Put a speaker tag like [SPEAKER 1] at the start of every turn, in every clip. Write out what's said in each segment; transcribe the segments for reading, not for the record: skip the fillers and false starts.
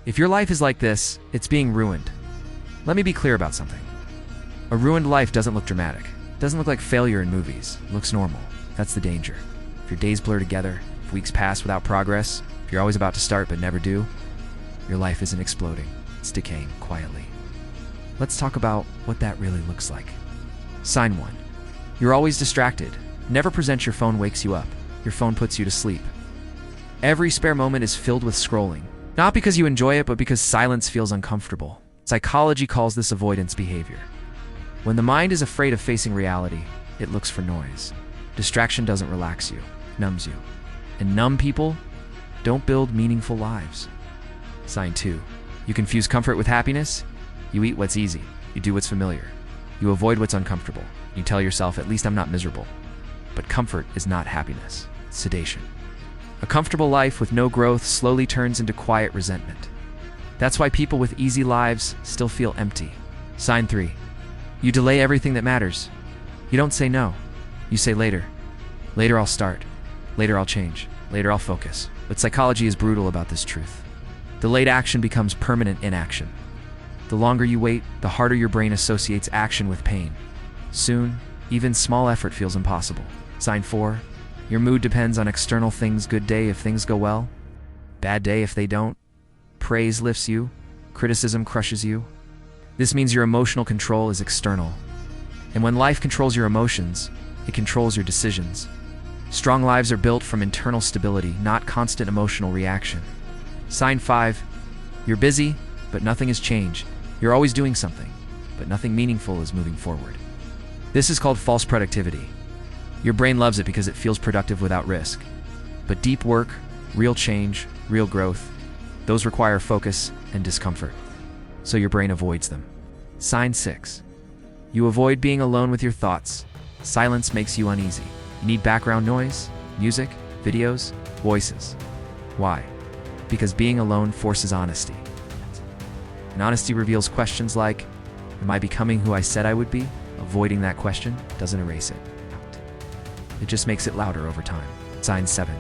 [SPEAKER 1] If your life is like this, it's being ruined. Let me be clear about something. A ruined life doesn't look dramatic. It doesn't look like failure in movies. It looks normal. That's the danger. If your days blur together, if weeks pass without progress, if you're always about to start but never do, your life isn't exploding. It's decaying quietly. Let's talk about what that really looks like. Sign 1. You're always distracted. Never present your phone wakes you up. Your phone puts you to sleep. Every spare moment is filled with scrolling. Not because you enjoy it, but because silence feels uncomfortable. Psychology calls this avoidance behavior. When the mind is afraid of facing reality, it looks for noise. Distraction doesn't relax you, it numbs you. And numb people don't build meaningful lives. Sign 2. You confuse comfort with happiness. You eat what's easy. You do what's familiar. You avoid what's uncomfortable. You tell yourself, at least I'm not miserable. But comfort is not happiness. It's sedation. A comfortable life with no growth slowly turns into quiet resentment. That's why people with easy lives still feel empty. Sign 3. You delay everything that matters. You don't say no. You say later. Later I'll start. Later I'll change. Later I'll focus. But psychology is brutal about this truth. Delayed action becomes permanent inaction. The longer you wait, the harder your brain associates action with pain. Soon, even small effort feels impossible. Sign 4. Your mood depends on external things. Good day if things go well. Bad day if they don't. Praise lifts you. Criticism crushes you. This means your emotional control is external. And when life controls your emotions, it controls your decisions. Strong lives are built from internal stability, not constant emotional reaction. Sign 5. You're busy, but nothing has changed. You're always doing something, but nothing meaningful is moving forward. This is called false productivity. Your brain loves it because it feels productive without risk. But deep work, real change, real growth, those require focus and discomfort. So your brain avoids them. Sign 6. You avoid being alone with your thoughts. Silence makes you uneasy. You need background noise, music, videos, voices. Why? Because being alone forces honesty. And honesty reveals questions like, am I becoming who I said I would be? Avoiding that question doesn't erase it. It just makes it louder over time. Sign 7.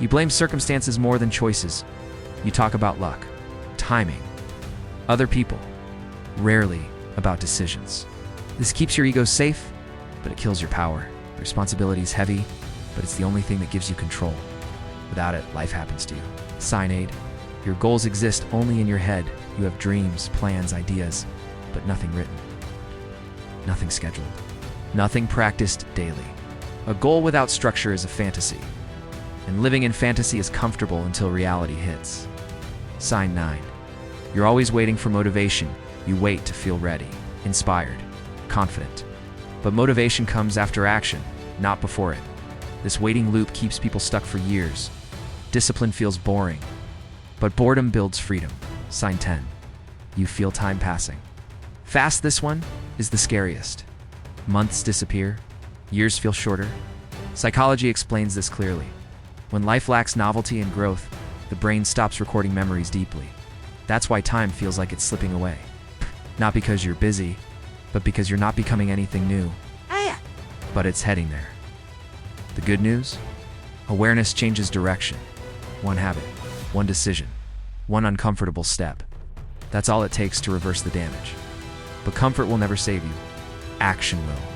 [SPEAKER 1] You blame circumstances more than choices. You talk about luck, timing, other people, rarely about decisions. This keeps your ego safe, but it kills your power. Responsibility is heavy, but it's the only thing that gives you control. Without it, life happens to you. Sign 8. Your goals exist only in your head. You have dreams, plans, ideas, but nothing written. Nothing scheduled. Nothing practiced daily. A goal without structure is a fantasy, and living in fantasy is comfortable until reality hits. Sign 9. You're always waiting for motivation. You wait to feel ready, inspired, confident. But motivation comes after action, not before it. This waiting loop keeps people stuck for years. Discipline feels boring, but boredom builds freedom. Sign 10. You feel time passing. Fast, this one is the scariest. Months disappear. Years feel shorter. Psychology explains this clearly. When life lacks novelty and growth, the brain stops recording memories deeply. That's why time feels like it's slipping away. Not because you're busy, but because you're not becoming anything new. But it's heading there. The good news? Awareness changes direction. One habit, one decision, one uncomfortable step. That's all it takes to reverse the damage. But comfort will never save you. Action will.